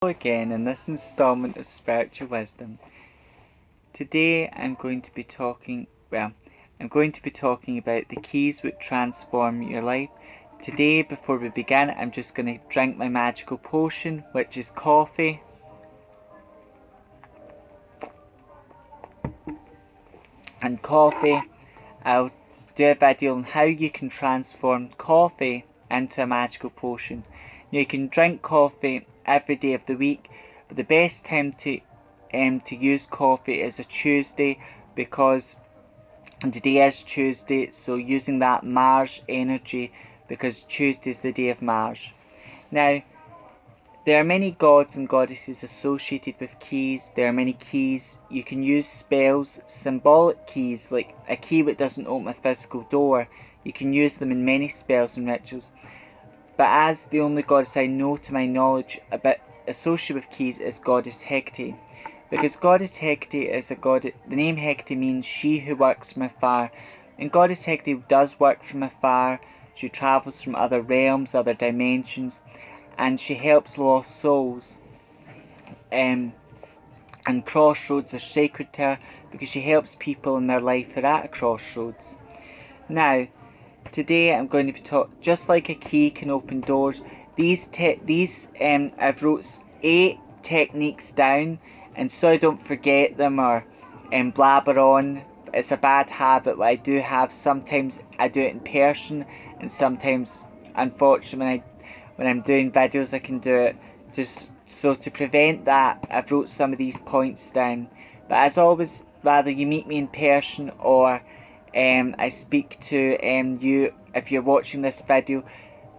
Again in this installment of Spiritual Wisdom. Today I'm going to be talking about the keys which transform your life. Today, before we begin, I'm just going to drink my magical potion, which is coffee. And coffee, I'll do a video on how you can transform coffee into a magical potion. You can drink coffee every day of the week, but the best time to use coffee is a Tuesday, because today is Tuesday, so using that Mars energy, because Tuesday is the day of Mars. Now, there are many gods and goddesses associated with keys. There are many keys. You can use spells, symbolic keys, like a key that doesn't open a physical door. You can use them in many spells and rituals. But as the only goddess I know to my knowledge about associated with keys is Goddess Hecate. Because Goddess Hecate is a god. The name Hecate means she who works from afar. And Goddess Hecate does work from afar. She travels from other realms, other dimensions, and she helps lost souls. And crossroads are sacred to her because she helps people in their life who are at a crossroads. Now, today I'm going to be talking, just like a key can open doors, I've wrote 8 techniques down, and so I don't forget them or blabber on. It's a bad habit that I do have. Sometimes I do it in person, and sometimes, unfortunately, when I'm doing videos I can do it. Just so to prevent that, I've wrote some of these points down. But as always, rather you meet me in person or I speak to you if you're watching this video.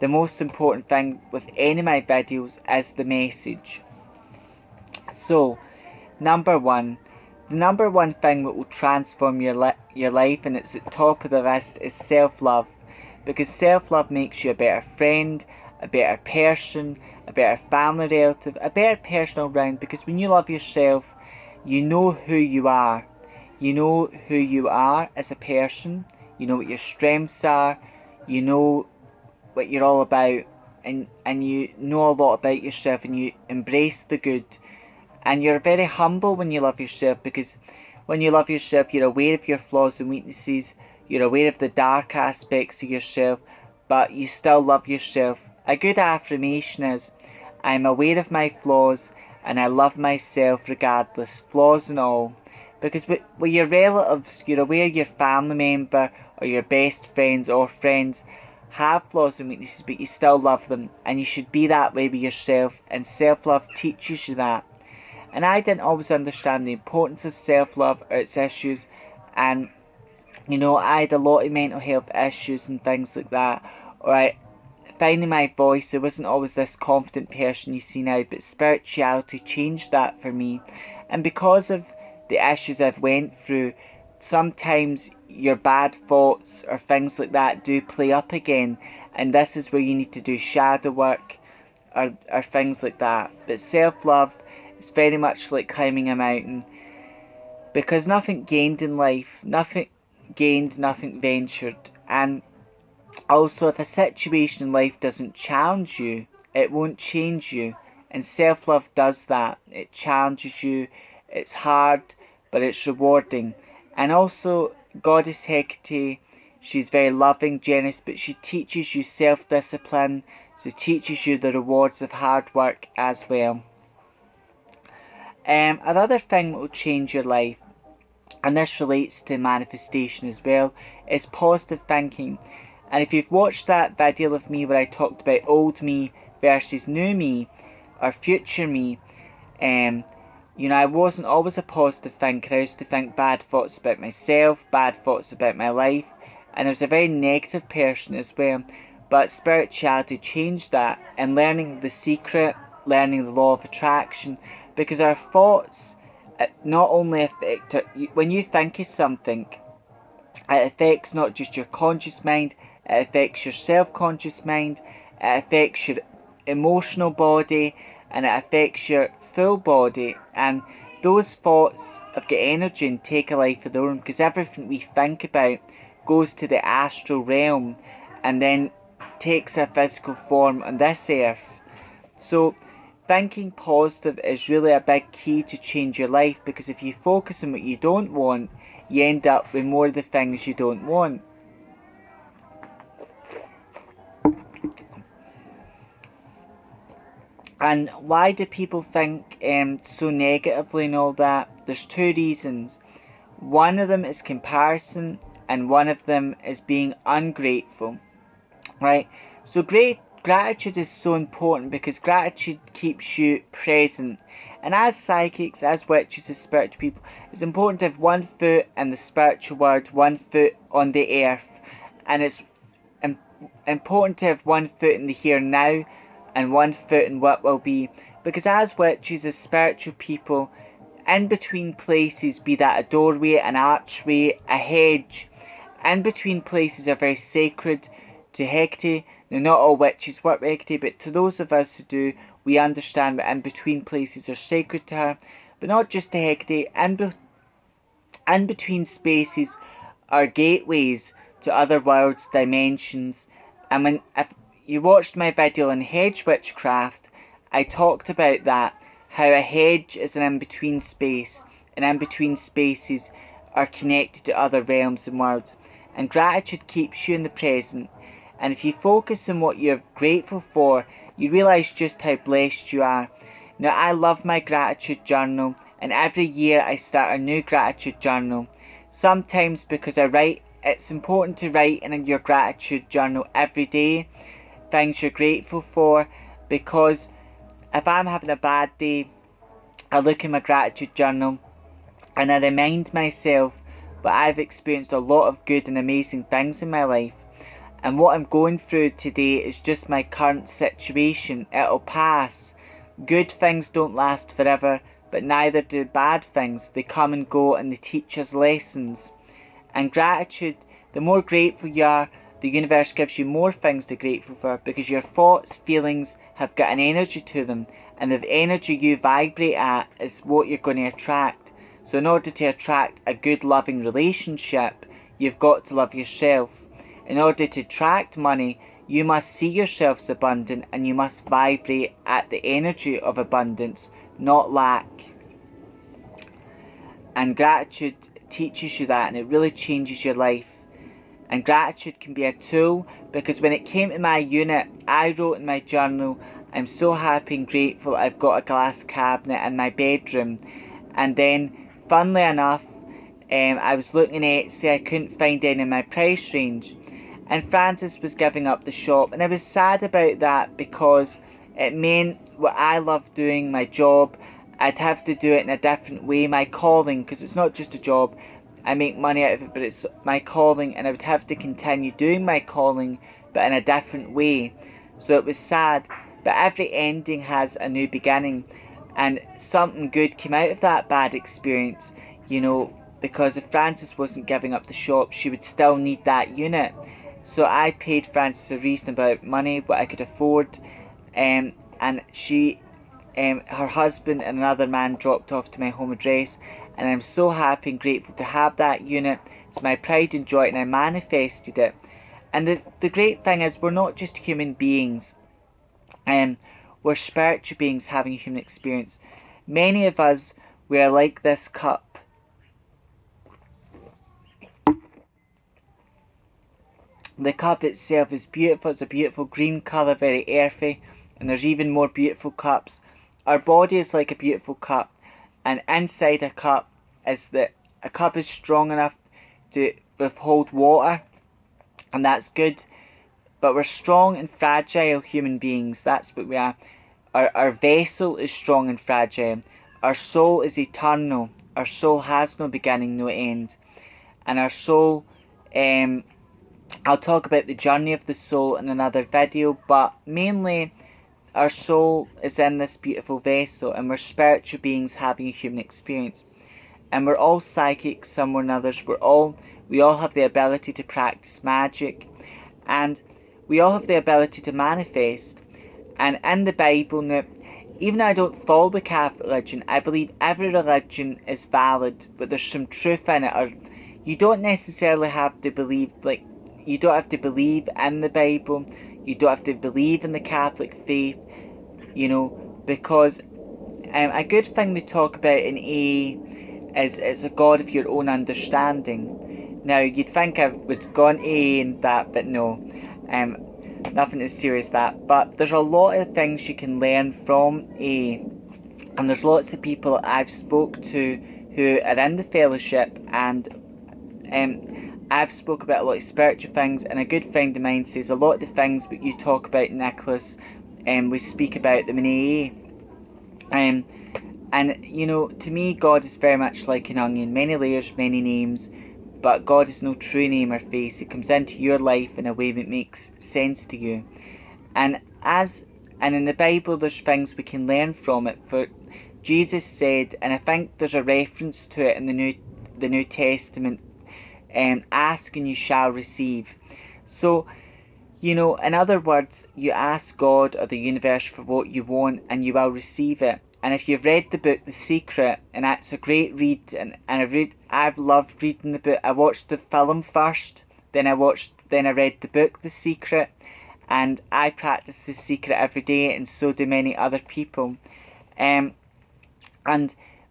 The most important thing with any of my videos is the message. So, number one. The number one thing that will transform your life, and it's at the top of the list, is self-love. Because self-love makes you a better friend, a better person, a better family relative, a better person all round. Because when you love yourself, you know who you are. You know who you are as a person. You know what your strengths are. You know what you're all about. And you know a lot about yourself, and you embrace the good. And you're very humble when you love yourself, because when you love yourself, you're aware of your flaws and weaknesses. You're aware of the dark aspects of yourself, but you still love yourself. A good affirmation is, I'm aware of my flaws and I love myself regardless, flaws and all. Because with your relatives, you're aware your family member or your best friends or friends have flaws and weaknesses, but you still love them. And you should be that way with yourself, and self-love teaches you that. And I didn't always understand the importance of self-love or its issues, and I had a lot of mental health issues and things like that. Or finding my voice, I wasn't always this confident person you see now, but spirituality changed that for me. And because of the issues I've went through, sometimes your bad thoughts or things like that do play up again, and this is where you need to do shadow work or things like that. But self-love, it's very much like climbing a mountain, because nothing gained in life, nothing gained, nothing ventured. And also, if a situation in life doesn't challenge you, it won't change you. And self-love does that. It challenges you. It's hard, but it's rewarding. And also, Goddess Hecate, she's very loving, generous, but she teaches you self-discipline. So teaches you the rewards of hard work as well. Another thing that will change your life, and this relates to manifestation as well, is positive thinking. And if you've watched that video of me where I talked about old me versus new me, or future me, I wasn't always a positive thinker. I used to think bad thoughts about myself, bad thoughts about my life, and I was a very negative person as well. But spirituality changed that, and learning the secret, learning the law of attraction, because our thoughts not only affect, when you think of something, it affects not just your conscious mind, it affects your self-conscious mind, it affects your emotional body, and it affects your full body. And those thoughts have got energy and take a life of their own, because everything we think about goes to the astral realm and then takes a physical form on this earth. So thinking positive is really a big key to change your life, because if you focus on what you don't want, you end up with more of the things you don't want. And why do people think so negatively and all that? There's two reasons. One of them is comparison, and one of them is being ungrateful, right? So gratitude is so important, because gratitude keeps you present. And as psychics, as witches, as spiritual people, it's important to have one foot in the spiritual world, one foot on the earth. And it's important to have one foot in the here and now, and one foot in what will be. Because as witches, as spiritual people, in between places, be that a doorway, an archway, a hedge, in between places are very sacred to Hecate. Now, not all witches work with Hecate, but to those of us who do, we understand that in between places are sacred to her. But not just to Hecate, in between spaces are gateways to other worlds, dimensions. And if you watched my video on hedge witchcraft, I talked about that, how a hedge is an in-between space, and in-between spaces are connected to other realms and worlds. And gratitude keeps you in the present. And if you focus on what you're grateful for, you realise just how blessed you are. Now, I love my gratitude journal, and every year I start a new gratitude journal. Sometimes because it's important to write in your gratitude journal every day things you're grateful for, because if I'm having a bad day, I look in my gratitude journal and I remind myself that I've experienced a lot of good and amazing things in my life. And what I'm going through today is just my current situation. It'll pass. Good things don't last forever, but neither do bad things. They come and go, and they teach us lessons. And gratitude, the more grateful you are, the universe gives you more things to be grateful for, because your thoughts, feelings have got an energy to them, and the energy you vibrate at is what you're going to attract. So in order to attract a good loving relationship, you've got to love yourself. In order to attract money, you must see yourself as abundant, and you must vibrate at the energy of abundance, not lack. And gratitude teaches you that, and it really changes your life. And gratitude can be a tool, because when it came to my unit, I wrote in my journal, I'm so happy and grateful I've got a glass cabinet in my bedroom. And then, funnily enough, I was looking at Etsy, I couldn't find any in my price range. And Francis was giving up the shop, and I was sad about that, because it meant what I love doing, my job, I'd have to do it in a different way, my calling, because it's not just a job, I make money out of it, but it's my calling, and I would have to continue doing my calling, but in a different way. So it was sad, but every ending has a new beginning, and something good came out of that bad experience, because if Frances wasn't giving up the shop, she would still need that unit. So I paid Frances a reasonable amount of money, what I could afford, and she, her husband and another man dropped off to my home address, and I'm so happy and grateful to have that unit. It's my pride and joy, and I manifested it. And the great thing is, we're not just human beings. We're spiritual beings having a human experience. Many of us, we are like this cup. The cup itself is beautiful. It's a beautiful green colour, very earthy. And there's even more beautiful cups. Our body is like a beautiful cup. And inside a cup is a cup is strong enough to withhold water, and that's good. But we're strong and fragile human beings. That's what we are. Our vessel is strong and fragile. Our soul is eternal. Our soul has no beginning, no end. And our soul, I'll talk about the journey of the soul in another video, but mainly our soul is in this beautiful vessel, and we're spiritual beings having a human experience. And we're all psychic somewhere or others. We all have the ability to practice magic, and we all have the ability to manifest. And in the Bible, now, even though I don't follow the Catholic religion, I believe every religion is valid, but there's some truth in it. Or you don't necessarily have to believe, you don't have to believe in the Bible. You don't have to believe in the Catholic faith. because a good thing they talk about in AA is it's a God of your own understanding. Now, you'd think I would go on AA and that, but no. Nothing as serious as that. But there's a lot of things you can learn from AA. And there's lots of people I've spoke to who are in the fellowship, and I've spoke about a lot of spiritual things, and a good friend of mine says a lot of the things that you talk about, Nicholas, we speak about them in AA. And you know, to me, God is very much like an onion, many layers, many names, but God is no true name or face. He comes into your life in a way that makes sense to you. And in the Bible there's things we can learn from it. For Jesus said, and I think there's a reference to it in the New Testament, ask and you shall receive. So, you know, in other words, you ask God or the universe for what you want and you will receive it. And if you've read the book The Secret, and that's a great read, and I've loved reading the book. I watched the film first, then I read the book The Secret, and I practice The Secret every day, and so do many other people. And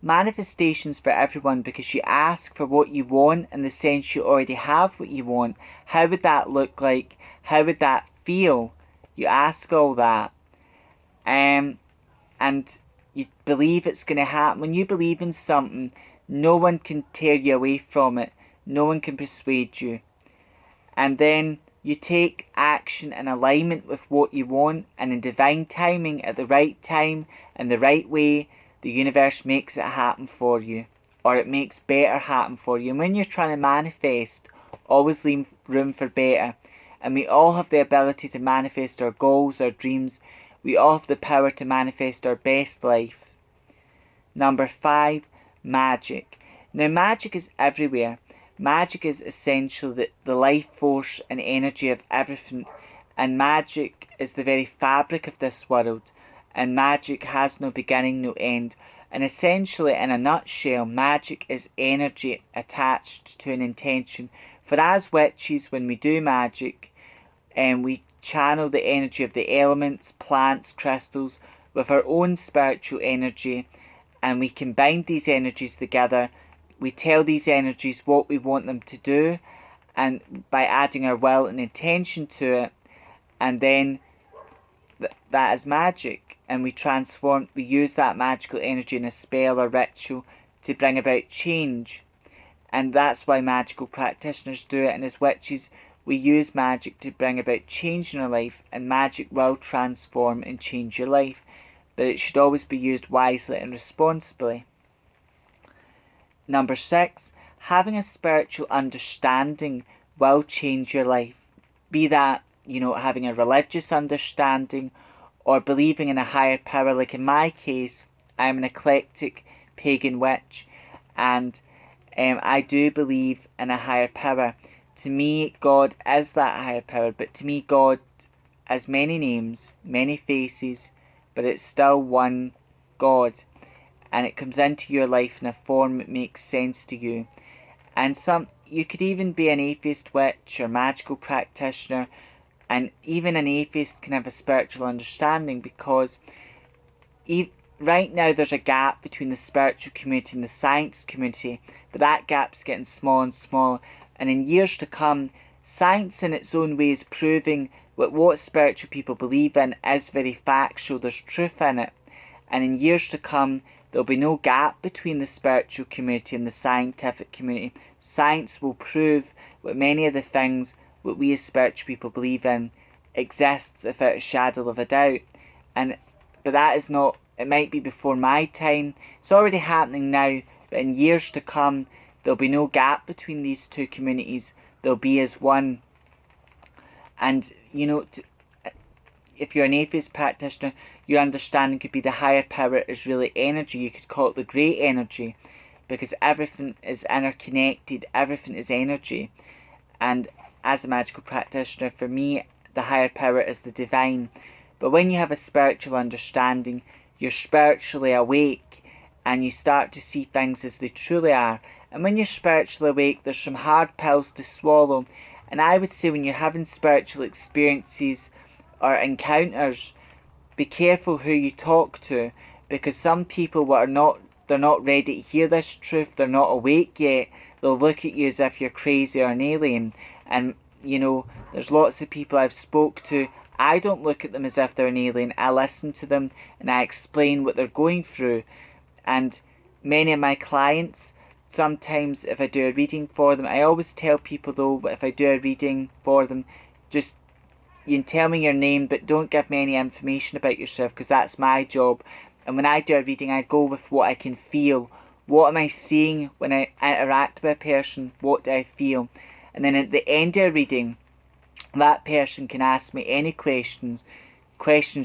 manifestations for everyone, because you ask for what you want in the sense you already have what you want. How would that look like? How would that feel? You ask all that. And you believe it's going to happen. When you believe in something, no one can tear you away from it. No one can persuade you. And then you take action in alignment with what you want, and in divine timing, at the right time, and the right way, the universe makes it happen for you. Or it makes better happen for you. And when you're trying to manifest, always leave room for better. And we all have the ability to manifest our goals, our dreams. We all have the power to manifest our best life. Number 5, magic. Now, magic is everywhere. Magic is essentially the life force and energy of everything. And magic is the very fabric of this world. And magic has no beginning, no end. And essentially, in a nutshell, magic is energy attached to an intention. For as witches, when we do magic, we channel the energy of the elements, plants, crystals with our own spiritual energy, and we combine these energies together. We tell these energies what we want them to do, and by adding our will and intention to it, and then that is magic. And we use that magical energy in a spell or ritual to bring about change. And that's why magical practitioners do it, and as witches we use magic to bring about change in our life, and magic will transform and change your life, but it should always be used wisely and responsibly. Number 6, having a spiritual understanding will change your life. Be that, you know, having a religious understanding or believing in a higher power. Like in my case, I'm an eclectic pagan witch, and I do believe in a higher power. To me, God is that higher power, but to me, God has many names, many faces, but it's still one God, and it comes into your life in a form that makes sense to you. And you could even be an atheist witch or magical practitioner, and even an atheist can have a spiritual understanding, because right now there's a gap between the spiritual community and the science community, but that gap's getting smaller and smaller. And in years to come, science in its own way is proving that what spiritual people believe in is very factual. There's truth in it. And in years to come, there'll be no gap between the spiritual community and the scientific community. Science will prove that many of the things that we as spiritual people believe in exists without a shadow of a doubt. But that is not, it might be before my time. It's already happening now, but in years to come, there'll be no gap between these two communities. They'll be as one. And, you know, if you're an atheist practitioner, your understanding could be the higher power is really energy. You could call it the great energy, because everything is interconnected. Everything is energy. And as a magical practitioner, for me, the higher power is the divine. But when you have a spiritual understanding, you're spiritually awake, and you start to see things as they truly are. And when you're spiritually awake, there's some hard pills to swallow. And I would say when you're having spiritual experiences or encounters, be careful who you talk to, because some people they're not ready to hear this truth, they're not awake yet. They'll look at you as if you're crazy or an alien. And there's lots of people I've spoke to, I don't look at them as if they're an alien. I listen to them and I explain what they're going through. And many of my clients, sometimes if I do a reading for them, I always tell people though, if I do a reading for them, just, you can tell me your name, but don't give me any information about yourself, because that's my job. And when I do a reading, I go with what I can feel. What am I seeing when I interact with a person? What do I feel? And then at the end of a reading, that person can ask me any questions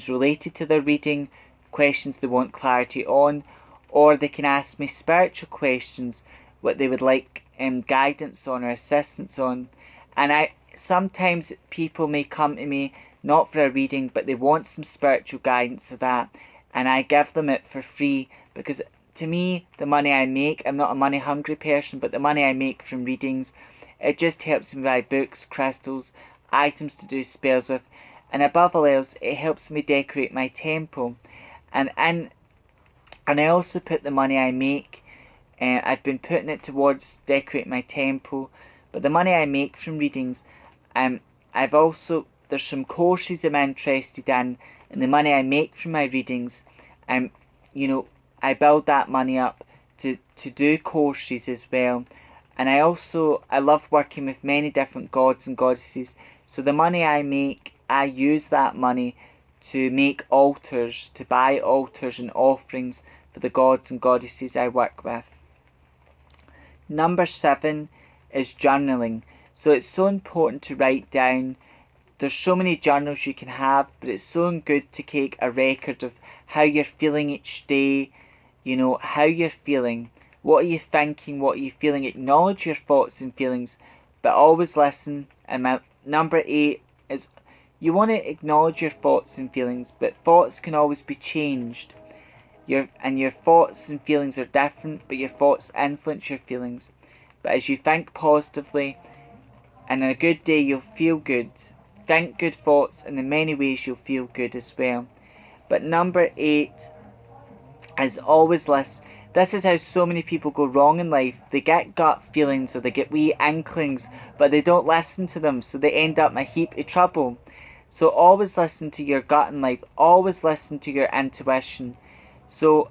related to their reading, questions they want clarity on, or they can ask me spiritual questions, what they would like guidance on or assistance on. And sometimes people may come to me not for a reading, but they want some spiritual guidance for that, and I give them it for free, because to me, the money I make, I'm not a money hungry person, but the money I make from readings, it just helps me buy books, crystals, items to do spells with, and above all else, it helps me decorate my temple. And I also put the money I make, I've been putting it towards decorating my temple, but the money I make from readings, there's some courses I'm interested in, and the money I make from my readings, I build that money up to do courses as well. And I love working with many different gods and goddesses. So the money I make, I use that money to make altars, to buy altars and offerings for the gods and goddesses I work with. Number 7 is journaling. So it's so important to write down. There's so many journals you can have, but it's so good to take a record of how you're feeling each day, how you're feeling. What are you thinking? What are you feeling? Acknowledge your thoughts and feelings, but always listen. And my number 8 is, you want to acknowledge your thoughts and feelings, but thoughts can always be changed. Your thoughts and feelings are different, but your thoughts influence your feelings. But as you think positively, and on a good day you'll feel good. Think good thoughts, and in many ways you'll feel good as well. But number 8 is always listen. This is how so many people go wrong in life. They get gut feelings or they get wee inklings, but they don't listen to them, so they end up in a heap of trouble. So always listen to your gut in life. Always listen to your intuition.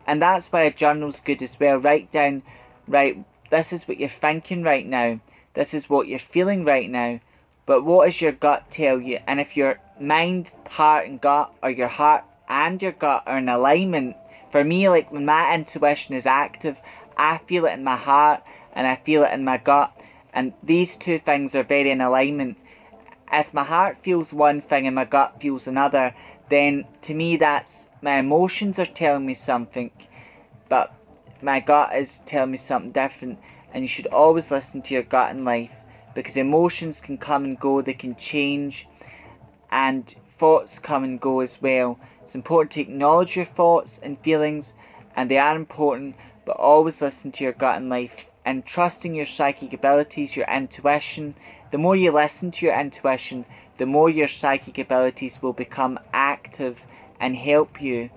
And that's why a journal's good as well. Write down, right, this is what you're thinking right now. This is what you're feeling right now. But what does your gut tell you? And if your mind, heart and gut, or your heart and your gut are in alignment, for me, like when my intuition is active, I feel it in my heart and I feel it in my gut. And these two things are very in alignment. If my heart feels one thing and my gut feels another, then to me that's my emotions are telling me something, but my gut is telling me something different. And you should always listen to your gut in life, because emotions can come and go, they can change, and thoughts come and go as well. It's important to acknowledge your thoughts and feelings, and they are important, but always listen to your gut in life, and trusting your psychic abilities, your intuition. The more you listen to your intuition, the more your psychic abilities will become active and help you.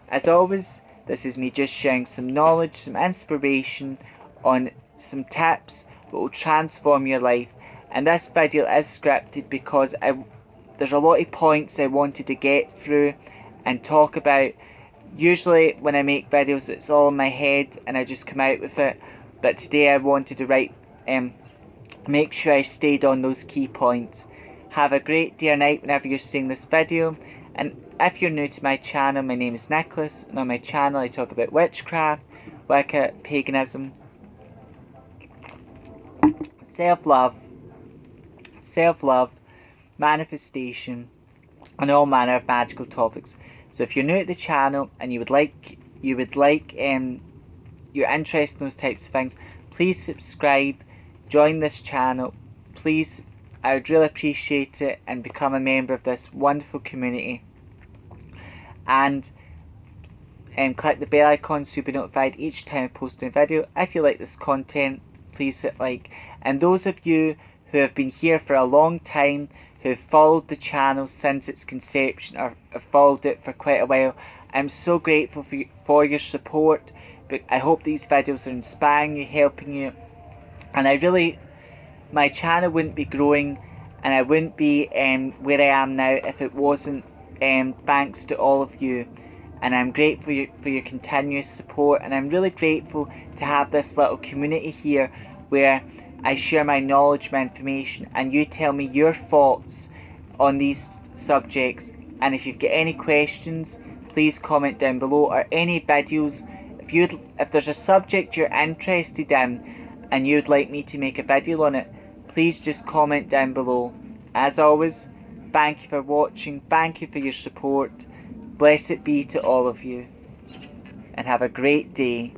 As always, this is me just sharing some knowledge, some inspiration on some tips that will transform your life. And this video is scripted because there's a lot of points I wanted to get through and talk about. Usually when I make videos it's all in my head and I just come out with it, but today I wanted to make sure I stayed on those key points. Have a great day or night whenever you're seeing this video, and if you're new to my channel, my name is Nicholas, and on my channel I talk about witchcraft, Wicca, paganism, self-love, manifestation, and all manner of magical topics. So if you're new to the channel and you're interested in those types of things, please subscribe, join this channel, please. I would really appreciate it, and become a member of this wonderful community. And click the bell icon so you'll be notified each time I post a video. If you like this content, please hit like. And those of you who have been here for a long time, who followed the channel since its conception or have followed it for quite a while. I'm so grateful for your support, but I hope these videos are inspiring you, helping you, and my channel wouldn't be growing and I wouldn't be where I am now if it wasn't thanks to all of you. And I'm grateful for your continuous support, and I'm really grateful to have this little community here where I share my knowledge, my information, and you tell me your thoughts on these subjects. And if you've got any questions, please comment down below, or any videos. If there's a subject you're interested in and you'd like me to make a video on it, please just comment down below. As always, thank you for watching, thank you for your support. Blessed be to all of you, and have a great day.